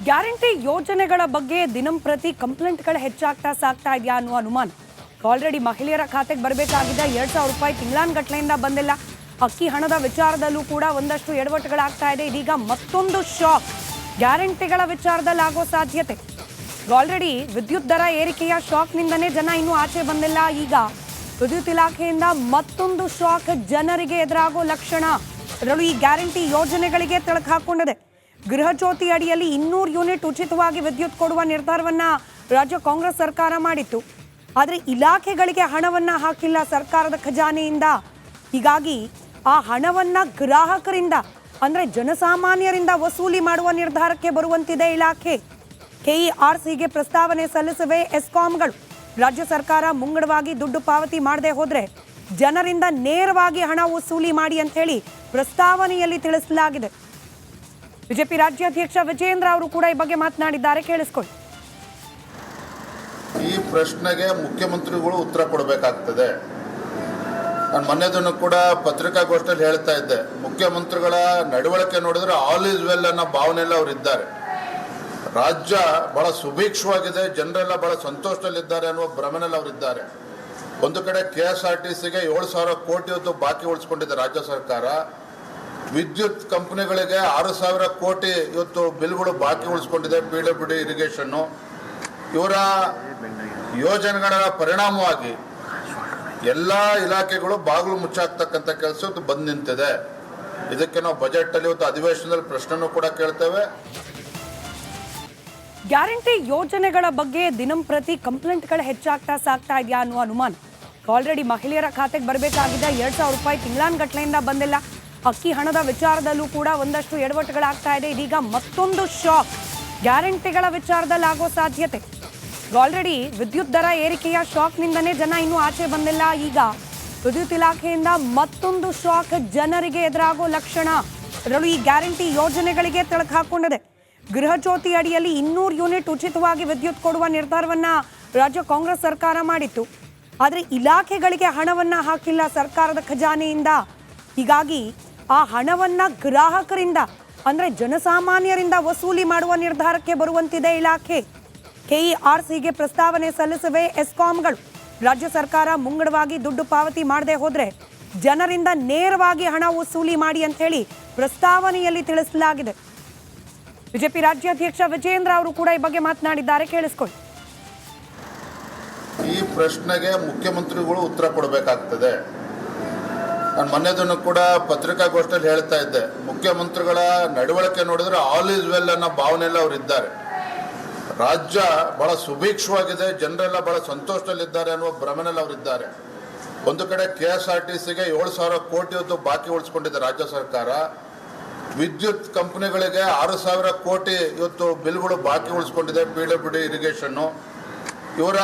Guarantee ಯೋಜನೆಗಳ ಬಗ್ಗೆ ದಿನಂಪ್ರತಿ ಕಂಪ್ಲೇಂಟ್ಗಳು ಹೆಚ್ಚಾಗ್ತಾ ಸಾಗ್ತಾ ಇದೆಯಾ ಅನ್ನುವ ಅನುಮಾನ. ಆಲ್ರೆಡಿ ಮಹಿಳೆಯರ ಖಾತೆಗೆ ಬರಬೇಕಾಗಿದ್ದ 2,000 ರೂಪಾಯಿ ತಿಂಗಳಾನ್ಗಟ್ಲೆಯಿಂದ ಬಂದಿಲ್ಲ. ಅಕ್ಕಿ ಹಣದ ವಿಚಾರದಲ್ಲೂ ಕೂಡ ಒಂದಷ್ಟು ಎಡವಟ್ಟುಗಳಾಗ್ತಾ ಇದೆ. ಇದೀಗ ಮತ್ತೊಂದು ಶಾಕ್ ಗ್ಯಾರಂಟಿಗಳ ವಿಚಾರದಲ್ಲಿ ಆಗೋ ಸಾಧ್ಯತೆ. ಆಲ್ರೆಡಿ ವಿದ್ಯುತ್ ದರ ಏರಿಕೆಯ ಶಾಕ್ನಿಂದನೇ ಜನ ಇನ್ನೂ ಆಚೆ ಬಂದಿಲ್ಲ. ಈಗ ವಿದ್ಯುತ್ ಇಲಾಖೆಯಿಂದ ಮತ್ತೊಂದು ಶಾಕ್ ಜನರಿಗೆ ಎದುರಾಗೋ ಲಕ್ಷಣ. ಅದರಲ್ಲೂ ಈ ಗ್ಯಾರಂಟಿ ಯೋಜನೆಗಳಿಗೆ ತಳಕು ಹಾಕೊಂಡಿದೆ. ಗೃಹ ಜ್ಯೋತಿ ಅಡಿಯಲ್ಲಿ 200 ಯೂನಿಟ್ ಉಚಿತವಾಗಿ ವಿದ್ಯುತ್ ಕೊಡುವ ನಿರ್ಧಾರವನ್ನ ರಾಜ್ಯ ಕಾಂಗ್ರೆಸ್ ಸರ್ಕಾರ ಮಾಡಿತ್ತು. ಆದರೆ ಇಲಾಖೆಗಳಿಗೆ ಹಣವನ್ನ ಹಾಕಿಲ್ಲ ಸರ್ಕಾರದ ಖಜಾನೆಯಿಂದ. ಹೀಗಾಗಿ ಆ ಹಣವನ್ನ ಗ್ರಾಹಕರಿಂದ ಅಂದ್ರೆ ಜನಸಾಮಾನ್ಯರಿಂದ ವಸೂಲಿ ಮಾಡುವ ನಿರ್ಧಾರಕ್ಕೆ ಬರುವಂತಿದೆ ಇಲಾಖೆ. ಕೆಇಆರ್ಸಿಗೆ ಪ್ರಸ್ತಾವನೆ ಸಲ್ಲಿಸಿವೆ ಎಸ್ಕಾಂಗಳು. ರಾಜ್ಯ ಸರ್ಕಾರ ಮುಂಗಡವಾಗಿ ದುಡ್ಡು ಪಾವತಿ ಮಾಡದೆ ಹೋದ್ರೆ ಜನರಿಂದ ನೇರವಾಗಿ ಹಣ ವಸೂಲಿ ಮಾಡಿ ಅಂತ ಹೇಳಿ ಪ್ರಸ್ತಾವನೆಯಲ್ಲಿ ತಿಳಿಸಲಾಗಿದೆ. ಬಿಜೆಪಿ ರಾಜ್ಯಾಧ್ಯಕ್ಷ ವಿಜೇಂದ್ರ ಅವರು ಕೂಡ ಈ ಬಗ್ಗೆ ಮಾತನಾಡಿದ್ದಾರೆ, ಕೇಳಿಸ್ಕೊಳ್ಳಿ. ಈ ಪ್ರಶ್ನೆಗೆ ಮುಖ್ಯಮಂತ್ರಿಗಳು ಉತ್ತರ ಕೊಡಬೇಕಾಗ್ತದೆ. ನಾನು ಮೊನ್ನೆದನ್ನು ಕೂಡ ಪತ್ರಿಕಾಗೋಷ್ಠಿಯಲ್ಲಿ ಹೇಳ್ತಾ ಇದ್ದೆ, ಮುಖ್ಯಮಂತ್ರಿಗಳ ನಡವಳಿಕೆ ನೋಡಿದ್ರೆ ಆಲ್ ಈಸ್ ವೆಲ್ ಅನ್ನೋ ಭಾವನೆಯಲ್ಲಿ ಅವರು ಇದ್ದಾರೆ. ರಾಜ್ಯ ಬಹಳ ಸುಭೀಕ್ಷವಾಗಿದೆ, ಜನರೆಲ್ಲ ಬಹಳ ಸಂತೋಷದಲ್ಲಿದ್ದಾರೆ ಅನ್ನುವ ಭ್ರಮೆನಲ್ಲಿ ಅವರಿದ್ದಾರೆ. ಒಂದು ಕಡೆ KSRTCಗೆ 7,000 ಕೋಟಿ ಹೊತ್ತು ಬಾಕಿ ಉಳಿಸ್ಕೊಂಡಿದೆ ರಾಜ್ಯ ಸರ್ಕಾರ. ವಿದ್ಯುತ್ ಕಂಪನಿಗಳಿಗೆ 6,000 ಕೋಟಿ ಇವತ್ತು ಬಿಲ್ಗಳು ಬಾಕಿ ಉಳಿಸ್ಕೊಂಡಿದೆ. PWD ಇರಿಗೇಷನ್ನು ಇವರ ಯೋಜನೆಗಳ ಪರಿಣಾಮವಾಗಿ ಎಲ್ಲ ಇಲಾಖೆಗಳು ಬಾಗಿಲು ಮುಚ್ಚಾಕ್ತಕ್ಕಂಥ ಕೆಲಸ ಇವತ್ತು ಬಂದು ನಿಂತಿದೆ. ಇದಕ್ಕೆ ನಾವು ಬಜೆಟ್ ಅಲ್ಲಿ ಇವತ್ತು ಅಧಿವೇಶನದಲ್ಲಿ ಪ್ರಶ್ನೆನೂ ಕೂಡ ಕೇಳ್ತೇವೆ. ಗ್ಯಾರಂಟಿ ಯೋಜನೆಗಳ ಬಗ್ಗೆ ದಿನಂಪ್ರತಿ ಕಂಪ್ಲೇಂಟ್ಗಳು ಹೆಚ್ಚಾಗ್ತಾ ಸಾಗ್ತಾ ಇದೆಯಾ ಅನ್ನುವ ಅನುಮಾನ. ಆಲ್ರೆಡಿ ಮಹಿಳೆಯರ ಖಾತೆಗೆ ಬರಬೇಕಾಗಿದ್ದ 2,000 ರೂಪಾಯಿ ತಿಂಗಳಾನ್ಗಟ್ಲೆಯಿಂದ ಬಂದಿಲ್ಲ. ಅಕ್ಕಿ ಹಣದ ವಿಚಾರದಲ್ಲೂ ಕೂಡ ಒಂದಷ್ಟು ಎಡವಟ್ಟುಗಳಾಗ್ತಾ ಇದೆ. ಇದೀಗ ಮತ್ತೊಂದು ಶಾಕ್ ಗ್ಯಾರಂಟಿಗಳ ವಿಚಾರದಲ್ಲಿ ಆಗೋ ಸಾಧ್ಯತೆ. ಆಲ್ರೆಡಿ ವಿದ್ಯುತ್ ದರ ಏರಿಕೆಯ ಶಾಕ್ನಿಂದನೇ ಜನ ಇನ್ನೂ ಆಚೆ ಬಂದಿಲ್ಲ. ಈಗ ವಿದ್ಯುತ್ ಇಲಾಖೆಯಿಂದ ಮತ್ತೊಂದು ಶಾಕ್ ಜನರಿಗೆ ಎದುರಾಗೋ ಲಕ್ಷಣ. ಅದರಲ್ಲೂ ಈ ಗ್ಯಾರಂಟಿ ಯೋಜನೆಗಳಿಗೆ ತಳಕು ಹಾಕೊಂಡಿದೆ. ಗೃಹ ಜ್ಯೋತಿ ಅಡಿಯಲ್ಲಿ 200 ಯೂನಿಟ್ ಉಚಿತವಾಗಿ ವಿದ್ಯುತ್ ಕೊಡುವ ನಿರ್ಧಾರವನ್ನ ರಾಜ್ಯ ಕಾಂಗ್ರೆಸ್ ಸರ್ಕಾರ ಮಾಡಿತ್ತು. ಆದರೆ ಇಲಾಖೆಗಳಿಗೆ ಹಣವನ್ನ ಹಾಕಿಲ್ಲ ಸರ್ಕಾರದ ಖಜಾನೆಯಿಂದ. ಹೀಗಾಗಿ ಆ ಹಣವನ್ನ ಗ್ರಾಹಕರಿಂದ ಅಂದ್ರೆ ಜನಸಾಮಾನ್ಯರಿಂದ ವಸೂಲಿ ಮಾಡುವ ನಿರ್ಧಾರಕ್ಕೆ ಬರುವಂತಿದೆ ಇಲಾಖೆ. ಕೆಇಆರ್ಸಿಗೆ ಪ್ರಸ್ತಾವನೆ ಸಲ್ಲಿಸಿವೆ ಎಸ್ಕಾಂಗಳು. ರಾಜ್ಯ ಸರ್ಕಾರ ಮುಂಗಡವಾಗಿ ದುಡ್ಡು ಪಾವತಿ ಮಾಡದೆ ಹೋದ್ರೆ ಜನರಿಂದ ನೇರವಾಗಿ ಹಣ ವಸೂಲಿ ಮಾಡಿ ಅಂತ ಹೇಳಿ ಪ್ರಸ್ತಾವನೆಯಲ್ಲಿ ತಿಳಿಸಲಾಗಿದೆ. ಬಿಜೆಪಿ ರಾಜ್ಯಾಧ್ಯಕ್ಷ ವಿಜೇಂದ್ರ ಅವರು ಕೂಡ ಈ ಬಗ್ಗೆ ಮಾತನಾಡಿದ್ದಾರೆ, ಕೇಳಿಸ್ಕೊಳ್ಳಿ. ಈ ಪ್ರಶ್ನೆಗೆ ಮುಖ್ಯಮಂತ್ರಿಗಳು ಉತ್ತರ ಕೊಡಬೇಕಾಗ್ತದೆ. ನಾನು ಮೊನ್ನೆದನ್ನು ಕೂಡ ಪತ್ರಿಕಾಗೋಷ್ಠಿಯಲ್ಲಿ ಹೇಳ್ತಾ ಇದ್ದೆ, ಮುಖ್ಯಮಂತ್ರಿಗಳ ನಡವಳಿಕೆ ನೋಡಿದ್ರೆ ಆಲ್ ಈಸ್ ವೆಲ್ ಅನ್ನೋ ಭಾವನೆಯಲ್ಲಿ ಅವರು ಇದ್ದಾರೆ. ರಾಜ್ಯ ಬಹಳ ಸುಭೀಕ್ಷವಾಗಿದೆ, ಜನರೆಲ್ಲ ಬಹಳ ಸಂತೋಷದಲ್ಲಿದ್ದಾರೆ ಅನ್ನುವ ಭ್ರಮೆನಲ್ಲಿ ಅವರಿದ್ದಾರೆ. ಒಂದು ಕಡೆ KSRTCಗೆ 7,000 ಕೋಟಿ ಹೊತ್ತು ಬಾಕಿ ಉಳಿಸ್ಕೊಂಡಿದೆ ರಾಜ್ಯ ಸರ್ಕಾರ. ವಿದ್ಯುತ್ ಕಂಪನಿಗಳಿಗೆ 6,000 ಕೋಟಿ ಇವತ್ತು ಬಿಲ್ಗಳು ಬಾಕಿ ಉಳಿಸ್ಕೊಂಡಿದೆ. PWD ಇರಿಗೇಷನ್ನು ಇವರ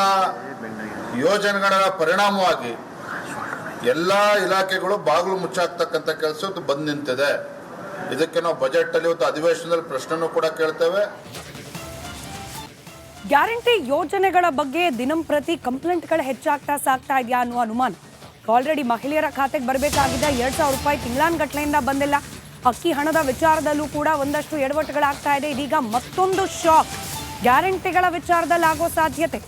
ಯೋಜನೆಗಳ ಪರಿಣಾಮವಾಗಿ ಎಲ್ಲ ಇಲಾಖೆಗಳು ಬಾಗಿಲು ಮುಚ್ಚಾಕ್ತಕ್ಕಂಥ ಕೆಲಸ ಇವತ್ತು ಬಂದು ನಿಂತಿದೆ. ಇದಕ್ಕೆ ನಾವು ಬಜೆಟ್ ಅಲ್ಲಿ ಇವತ್ತು ಅಧಿವೇಶನದಲ್ಲಿ ಪ್ರಶ್ನೆನೂ ಕೂಡ ಕೇಳ್ತೇವೆ. ಗ್ಯಾರಂಟಿ ಯೋಜನೆಗಳ ಬಗ್ಗೆ ದಿನಂಪ್ರತಿ ಕಂಪ್ಲೇಂಟ್ಗಳು ಹೆಚ್ಚಾಗ್ತಾ ಸಾಗ್ತಾ ಇದೆಯಾ ಅನ್ನುವ ಅನುಮಾನ. ಆಲ್ರೆಡಿ ಮಹಿಳೆಯರ ಖಾತೆಗೆ ಬರಬೇಕಾಗಿದ್ದ 2,000 ರೂಪಾಯಿ ತಿಂಗಳಾನ್ಗಟ್ಲೆಯಿಂದ ಬಂದಿಲ್ಲ. ಅಕ್ಕಿ ಹಣದ ವಿಚಾರದಲ್ಲೂ ಕೂಡ ಒಂದಷ್ಟು ಎಡವಟ್ಟುಗಳಾಗ್ತಾ ಇದೆ. ಇದೀಗ ಮತ್ತೊಂದು ಶಾಕ್ ಗ್ಯಾರಂಟಿಗಳ ವಿಚಾರದಲ್ಲಿ ಆಗೋ ಸಾಧ್ಯತೆ.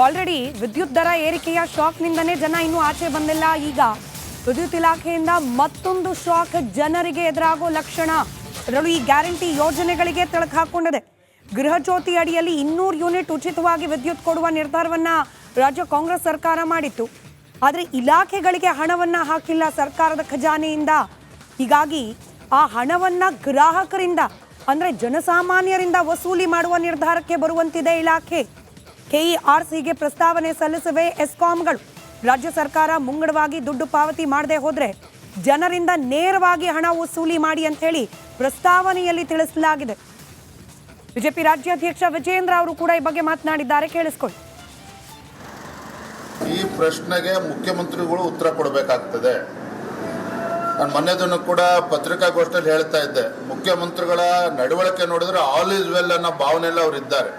ಆಲ್ರೆಡಿ ವಿದ್ಯುತ್ ದರ ಏರಿಕೆಯ ಶಾಕ್ನಿಂದನೇ ಜನ ಇನ್ನೂ ಆಚೆ ಬಂದಿಲ್ಲ. ಈಗ ವಿದ್ಯುತ್ ಇಲಾಖೆಯಿಂದ ಮತ್ತೊಂದು ಶಾಕ್ ಜನರಿಗೆ ಎದುರಾಗೋ ಲಕ್ಷಣ. ಅದರಲ್ಲೂ ಈ ಗ್ಯಾರಂಟಿ ಯೋಜನೆಗಳಿಗೆ ತಳಕು ಹಾಕೊಂಡಿದೆ. ಗೃಹ ಜ್ಯೋತಿ ಅಡಿಯಲ್ಲಿ 200 ಯೂನಿಟ್ ಉಚಿತವಾಗಿ ವಿದ್ಯುತ್ ಕೊಡುವ ನಿರ್ಧಾರವನ್ನ ರಾಜ್ಯ ಕಾಂಗ್ರೆಸ್ ಸರ್ಕಾರ ಮಾಡಿತ್ತು. ಆದರೆ ಇಲಾಖೆಗಳಿಗೆ ಹಣವನ್ನ ಹಾಕಿಲ್ಲ ಸರ್ಕಾರದ ಖಜಾನೆಯಿಂದ. ಹೀಗಾಗಿ ಆ ಹಣವನ್ನ ಗ್ರಾಹಕರಿಂದ ಅಂದ್ರೆ ಜನಸಾಮಾನ್ಯರಿಂದ ವಸೂಲಿ ಮಾಡುವ ನಿರ್ಧಾರಕ್ಕೆ ಬರುವಂತಿದೆ ಇಲಾಖೆ. ಕೆಇಆರ್ಸಿಗೆ ಪ್ರಸ್ತಾವನೆ ಸಲ್ಲಿಸಿವೆ ಎಸ್ಕಾಂಗಳು. ರಾಜ್ಯ ಸರ್ಕಾರ ಮುಂಗಡವಾಗಿ ದುಡ್ಡು ಪಾವತಿ ಮಾಡದೆ ಹೋದ್ರೆ ಜನರಿಂದ ನೇರವಾಗಿ ಹಣ ವಸೂಲಿ ಮಾಡಿ ಅಂತ ಹೇಳಿ ಪ್ರಸ್ತಾವನೆಯಲ್ಲಿ ತಿಳಿಸಲಾಗಿದೆ. ಬಿಜೆಪಿ ರಾಜ್ಯಾಧ್ಯಕ್ಷ ವಿಜೇಂದ್ರ ಅವರು ಕೂಡ ಈ ಬಗ್ಗೆ ಮಾತನಾಡಿದ್ದಾರೆ, ಕೇಳಿಸ್ಕೊಳ್ಳಿ. ಈ ಪ್ರಶ್ನೆಗೆ ಮುಖ್ಯಮಂತ್ರಿಗಳು ಉತ್ತರ ಕೊಡಬೇಕಾಗ್ತದೆ. ನಾನು ಮೊನ್ನೆದನ್ನು ಕೂಡ ಪತ್ರಿಕಾಗೋಷ್ಠಿಯಲ್ಲಿ ಹೇಳ್ತಾ ಇದ್ದೆ, ಮುಖ್ಯಮಂತ್ರಿಗಳ ನಡವಳಿಕೆ ನೋಡಿದ್ರೆ ಆಲ್ ಈಸ್ ವೆಲ್ ಅನ್ನೋ ಭಾವನೆಯಲ್ಲಿ ಅವರು ಇದ್ದಾರೆ.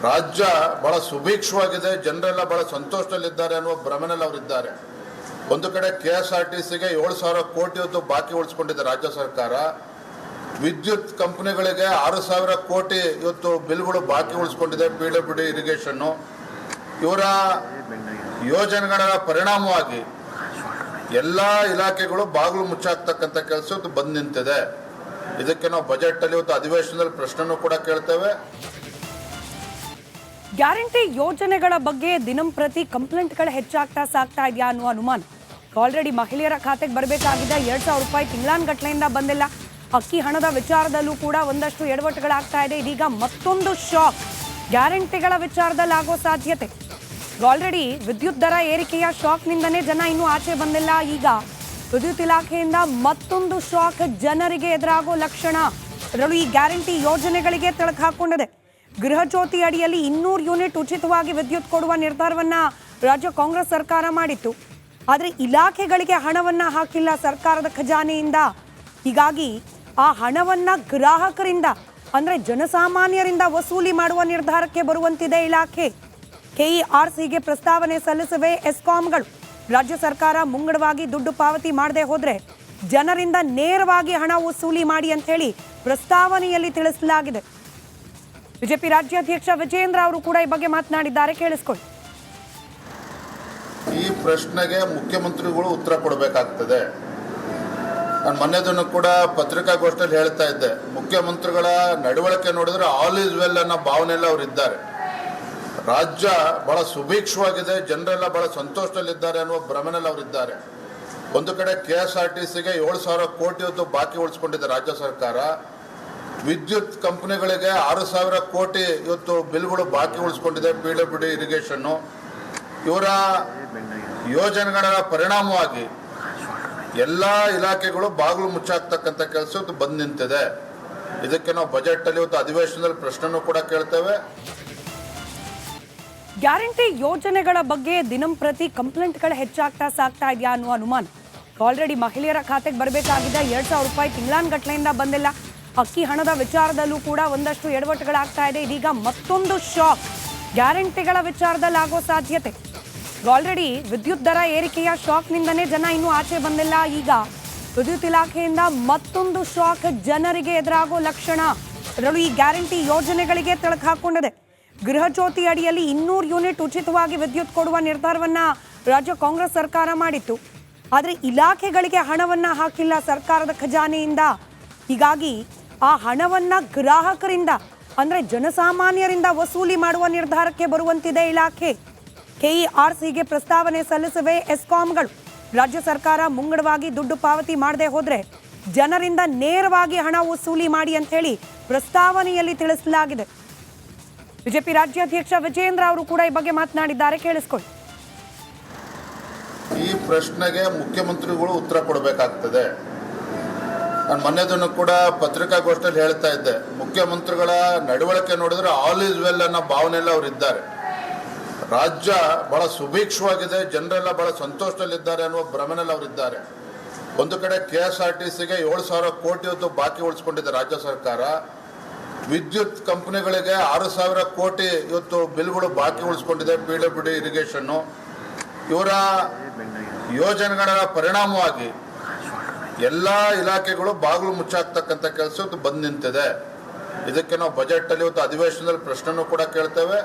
ರಾಜ್ಯ ಬಹಳ ಸುಭೀಕ್ಷವಾಗಿದೆ, ಜನರೆಲ್ಲ ಬಹಳ ಸಂತೋಷದಲ್ಲಿದ್ದಾರೆ ಅನ್ನುವ ಭ್ರಮೆನಲ್ಲಿ ಅವರಿದ್ದಾರೆ. ಒಂದು ಕಡೆ KSRTCಗೆ 7,000 ಕೋಟಿ ಹೊತ್ತು ಬಾಕಿ ಉಳಿಸ್ಕೊಂಡಿದೆ ರಾಜ್ಯ ಸರ್ಕಾರ. ವಿದ್ಯುತ್ ಕಂಪನಿಗಳಿಗೆ 6,000 ಕೋಟಿ ಇವತ್ತು ಬಿಲ್ಗಳು ಬಾಕಿ ಉಳಿಸ್ಕೊಂಡಿದೆ. PWD ಇರಿಗೇಷನ್ನು ಇವರ ಯೋಜನೆಗಳ ಪರಿಣಾಮವಾಗಿ ಎಲ್ಲ ಇಲಾಖೆಗಳು ಬಾಗಿಲು ಮುಚ್ಚಾಕ್ತಕ್ಕಂಥ ಕೆಲಸ ಇವತ್ತು ಬಂದು ನಿಂತಿದೆ. ಇದಕ್ಕೆ ನಾವು ಬಜೆಟ್ ಅಲ್ಲಿ ಇವತ್ತು ಅಧಿವೇಶನದಲ್ಲಿ ಪ್ರಶ್ನೆನೂ ಕೂಡ ಕೇಳ್ತೇವೆ. ಗ್ಯಾರಂಟಿ ಯೋಜನೆಗಳ ಬಗ್ಗೆ ದಿನಂಪ್ರತಿ ಕಂಪ್ಲೇಂಟ್ಗಳು ಹೆಚ್ಚಾಗ್ತಾ ಸಾಗ್ತಾ ಇದೆಯಾ ಅನ್ನುವ ಅನುಮಾನ. ಆಲ್ರೆಡಿ ಮಹಿಳೆಯರ ಖಾತೆಗೆ ಬರಬೇಕಾಗಿದ್ದ 2,000 ರೂಪಾಯಿ ತಿಂಗಳಾನ್ಗಟ್ಲೆಯಿಂದ ಬಂದಿಲ್ಲ. ಅಕ್ಕಿ ಹಣದ ವಿಚಾರದಲ್ಲೂ ಕೂಡ ಒಂದಷ್ಟು ಎಡವಟ್ಟುಗಳಾಗ್ತಾ ಇದೆ. ಇದೀಗ ಮತ್ತೊಂದು ಶಾಕ್ ಗ್ಯಾರಂಟಿಗಳ ವಿಚಾರದಲ್ಲಿ ಆಗೋ ಸಾಧ್ಯತೆ. ಆಲ್ರೆಡಿ ವಿದ್ಯುತ್ ದರ ಏರಿಕೆಯ ಶಾಕ್ನಿಂದನೇ ಜನ ಇನ್ನೂ ಆಚೆ ಬಂದಿಲ್ಲ. ಈಗ ವಿದ್ಯುತ್ ಇಲಾಖೆಯಿಂದ ಮತ್ತೊಂದು ಶಾಕ್ ಜನರಿಗೆ ಎದುರಾಗೋ ಲಕ್ಷಣ. ಅದರಲ್ಲೂ ಈ ಗ್ಯಾರಂಟಿ ಯೋಜನೆಗಳಿಗೆ ತಳಕು ಹಾಕೊಂಡಿದೆ. ಗೃಹ ಜ್ಯೋತಿ ಅಡಿಯಲ್ಲಿ 200 ಯೂನಿಟ್ ಉಚಿತವಾಗಿ ವಿದ್ಯುತ್ ಕೊಡುವ ನಿರ್ಧಾರವನ್ನ ರಾಜ್ಯ ಕಾಂಗ್ರೆಸ್ ಸರ್ಕಾರ ಮಾಡಿತ್ತು. ಆದರೆ ಇಲಾಖೆಗಳಿಗೆ ಹಣವನ್ನ ಹಾಕಿಲ್ಲ ಸರ್ಕಾರದ ಖಜಾನೆಯಿಂದ. ಹೀಗಾಗಿ ಆ ಹಣವನ್ನ ಗ್ರಾಹಕರಿಂದ ಅಂದ್ರೆ ಜನಸಾಮಾನ್ಯರಿಂದ ವಸೂಲಿ ಮಾಡುವ ನಿರ್ಧಾರಕ್ಕೆ ಬರುವಂತಿದೆ ಇಲಾಖೆ. ಕೆಇಆರ್ಸಿಗೆ ಪ್ರಸ್ತಾವನೆ ಸಲ್ಲಿಸಿವೆ ಎಸ್ಕಾಂಗಳು. ರಾಜ್ಯ ಸರ್ಕಾರ ಮುಂಗಡವಾಗಿ ದುಡ್ಡು ಪಾವತಿ ಮಾಡದೆ ಹೋದ್ರೆ ಜನರಿಂದ ನೇರವಾಗಿ ಹಣ ವಸೂಲಿ ಮಾಡಿ ಅಂತ ಹೇಳಿ ಪ್ರಸ್ತಾವನೆಯಲ್ಲಿ ತಿಳಿಸಲಾಗಿದೆ. ಬಿಜೆಪಿ ರಾಜ್ಯಾಧ್ಯಕ್ಷ ವಿಜೇಂದ್ರ ಅವರು ಕೂಡ ಈ ಬಗ್ಗೆ ಮಾತನಾಡಿದ್ದಾರೆ, ಕೇಳಿಸ್ಕೊಳ್ಳಿ. ಈ ಪ್ರಶ್ನೆಗೆ ಮುಖ್ಯಮಂತ್ರಿಗಳು ಉತ್ತರ ಕೊಡಬೇಕಾಗ್ತದೆ. ನಾನು ಮೊನ್ನೆದನ್ನು ಕೂಡ ಪತ್ರಿಕಾಗೋಷ್ಠಿಯಲ್ಲಿ ಹೇಳ್ತಾ ಇದ್ದೆ, ಮುಖ್ಯಮಂತ್ರಿಗಳ ನಡವಳಿಕೆ ನೋಡಿದ್ರೆ ಆಲ್ ಈಸ್ ವೆಲ್ ಅನ್ನೋ ಭಾವನೆಲ್ಲ ಅವರು ಇದ್ದಾರೆ. ರಾಜ್ಯ ಬಹಳ ಸುಭೀಕ್ಷವಾಗಿದೆ, ಜನರೆಲ್ಲ ಬಹಳ ಸಂತೋಷದಲ್ಲಿದ್ದಾರೆ ಅನ್ನುವ ಭ್ರಮೆನಲ್ಲಿ ಅವರಿದ್ದಾರೆ. ಒಂದು ಕಡೆ KSRTCಗೆ 7,000 ಕೋಟಿ ಇವತ್ತು ಬಾಕಿ ಉಳಿಸ್ಕೊಂಡಿದೆ ರಾಜ್ಯ ಸರ್ಕಾರ. ವಿದ್ಯುತ್ ಕಂಪನಿಗಳಿಗೆ 6,000 ಕೋಟಿ ಇವತ್ತು ಬಿಲ್ಗಳು ಬಾಕಿ ಉಳಿಸ್ಕೊಂಡಿದೆ. PWD ಇರಿಗೇಷನ್ನು ಇವರ ಯೋಜನೆಗಳ ಪರಿಣಾಮವಾಗಿ ಎಲ್ಲ ಇಲಾಖೆಗಳು ಬಾಗಿಲು ಮುಚ್ಚಾಕ್ತಕ್ಕಂಥ ಕೆಲಸ ಇವತ್ತು ಬಂದು ನಿಂತಿದೆ. ಇದಕ್ಕೆ ನಾವು ಬಜೆಟ್ ಅಲ್ಲಿ ಇವತ್ತು ಅಧಿವೇಶನದಲ್ಲಿ ಪ್ರಶ್ನೆನೂ ಕೂಡ ಕೇಳ್ತೇವೆ. ಗ್ಯಾರಂಟಿ ಯೋಜನೆಗಳ ಬಗ್ಗೆ ದಿನಂಪ್ರತಿ ಕಂಪ್ಲೇಂಟ್ಗಳು ಹೆಚ್ಚಾಗ್ತಾ ಸಾಗ್ತಾ ಇದೆಯಾ ಅನ್ನುವ ಅನುಮಾನ. ಆಲ್ರೆಡಿ ಮಹಿಳೆಯರ ಖಾತೆಗೆ ಬರಬೇಕಾಗಿದ್ದ 2,000 ರೂಪಾಯಿ ತಿಂಗಳಾನ್ಗಟ್ಲೆಯಿಂದ ಬಂದಿಲ್ಲ. ಅಕ್ಕಿ ಹಣದ ವಿಚಾರದಲ್ಲೂ ಕೂಡ ಒಂದಷ್ಟು ಎಡವಟ್ಟುಗಳಾಗ್ತಾ ಇದೆ. ಇದೀಗ ಮತ್ತೊಂದು ಶಾಕ್ ಗ್ಯಾರಂಟಿಗಳ ವಿಚಾರದಲ್ಲಿ ಆಗೋ ಸಾಧ್ಯತೆ. ಆಲ್ರೆಡಿ ವಿದ್ಯುತ್ ದರ ಏರಿಕೆಯ ಶಾಕ್ನಿಂದನೇ ಜನ ಇನ್ನೂ ಆಚೆ ಬಂದಿಲ್ಲ. ಈಗ ವಿದ್ಯುತ್ ಇಲಾಖೆಯಿಂದ ಮತ್ತೊಂದು ಶಾಕ್ ಜನರಿಗೆ ಎದುರಾಗೋ ಲಕ್ಷಣ. ಅದರಲ್ಲೂ ಈ ಗ್ಯಾರಂಟಿ ಯೋಜನೆಗಳಿಗೆ ತಳಕು ಹಾಕೊಂಡಿದೆ. ಗೃಹ ಜ್ಯೋತಿ ಅಡಿಯಲ್ಲಿ 200 ಯೂನಿಟ್ ಉಚಿತವಾಗಿ ವಿದ್ಯುತ್ ಕೊಡುವ ನಿರ್ಧಾರವನ್ನ ರಾಜ್ಯ ಕಾಂಗ್ರೆಸ್ ಸರ್ಕಾರ ಮಾಡಿತ್ತು. ಆದರೆ ಇಲಾಖೆಗಳಿಗೆ ಹಣವನ್ನ ಹಾಕಿಲ್ಲ ಸರ್ಕಾರದ ಖಜಾನೆಯಿಂದ. ಹೀಗಾಗಿ ಆ ಹಣವನ್ನ ಗ್ರಾಹಕರಿಂದ ಅಂದ್ರೆ ಜನಸಾಮಾನ್ಯರಿಂದ ವಸೂಲಿ ಮಾಡುವ ನಿರ್ಧಾರಕ್ಕೆ ಬರುವಂತಿದೆ ಇಲಾಖೆ. ಕೆಇಆರ್ಸಿಗೆ ಪ್ರಸ್ತಾವನೆ ಸಲ್ಲಿಸಿವೆ ಎಸ್ಕಾಂಗಳು. ರಾಜ್ಯ ಸರ್ಕಾರ ಮುಂಗಡವಾಗಿ ದುಡ್ಡು ಪಾವತಿ ಮಾಡದೆ ಹೋದ್ರೆ ಜನರಿಂದ ನೇರವಾಗಿ ಹಣ ವಸೂಲಿ ಮಾಡಿ ಅಂತ ಹೇಳಿ ಪ್ರಸ್ತಾವನೆಯಲ್ಲಿ ತಿಳಿಸಲಾಗಿದೆ. ಬಿಜೆಪಿ ರಾಜ್ಯಾಧ್ಯಕ್ಷ ವಿಜೇಂದ್ರ ಅವರು ಕೂಡ ಈ ಬಗ್ಗೆ ಮಾತನಾಡಿದ್ದಾರೆ, ಕೇಳಿಸ್ಕೊಳ್ಳಿ. ಈ ಪ್ರಶ್ನೆಗೆ ಮುಖ್ಯಮಂತ್ರಿಗಳು ಉತ್ತರ ಕೊಡಬೇಕಾಗ್ತದೆ. ನಾನು ಮೊನ್ನೆದನ್ನು ಕೂಡ ಪತ್ರಿಕಾಗೋಷ್ಠಿಯಲ್ಲಿ ಹೇಳ್ತಾ ಇದ್ದೆ, ಮುಖ್ಯಮಂತ್ರಿಗಳ ನಡವಳಿಕೆ ನೋಡಿದ್ರೆ ಆಲ್ ಈಸ್ ವೆಲ್ ಅನ್ನೋ ಭಾವನೆಲ್ಲ ಅವರು ಇದ್ದಾರೆ. ರಾಜ್ಯ ಬಹಳ ಸುಭೀಕ್ಷವಾಗಿದೆ, ಜನರೆಲ್ಲ ಬಹಳ ಸಂತೋಷದಲ್ಲಿದ್ದಾರೆ ಅನ್ನುವ ಭ್ರಮೆನಲ್ಲಿ ಅವರಿದ್ದಾರೆ. ಒಂದು ಕಡೆ KSRTCಗೆ 7,000 ಕೋಟಿ ಇವತ್ತು ಬಾಕಿ ಉಳಿಸ್ಕೊಂಡಿದೆ ರಾಜ್ಯ ಸರ್ಕಾರ. ವಿದ್ಯುತ್ ಕಂಪನಿಗಳಿಗೆ 6,000 ಕೋಟಿ ಇವತ್ತು ಬಿಲ್ಗಳು ಬಾಕಿ ಉಳಿಸ್ಕೊಂಡಿದೆ. PWD ಇರಿಗೇಷನ್ನು ಇವರ ಯೋಜನೆಗಳ ಪರಿಣಾಮವಾಗಿ ಎಲ್ಲ ಇಲಾಖೆಗಳು ಬಾಗಿಲು ಮುಚ್ಚಾಕ್ತಕ್ಕಂಥ ಕೆಲಸ ಇವತ್ತು ಬಂದು ನಿಂತಿದೆ. ಇದಕ್ಕೆ ನಾವು ಬಜೆಟ್ ಅಲ್ಲಿ ಇವತ್ತು ಅಧಿವೇಶನದಲ್ಲಿ ಪ್ರಶ್ನೆನೂ ಕೂಡ ಕೇಳ್ತೇವೆ.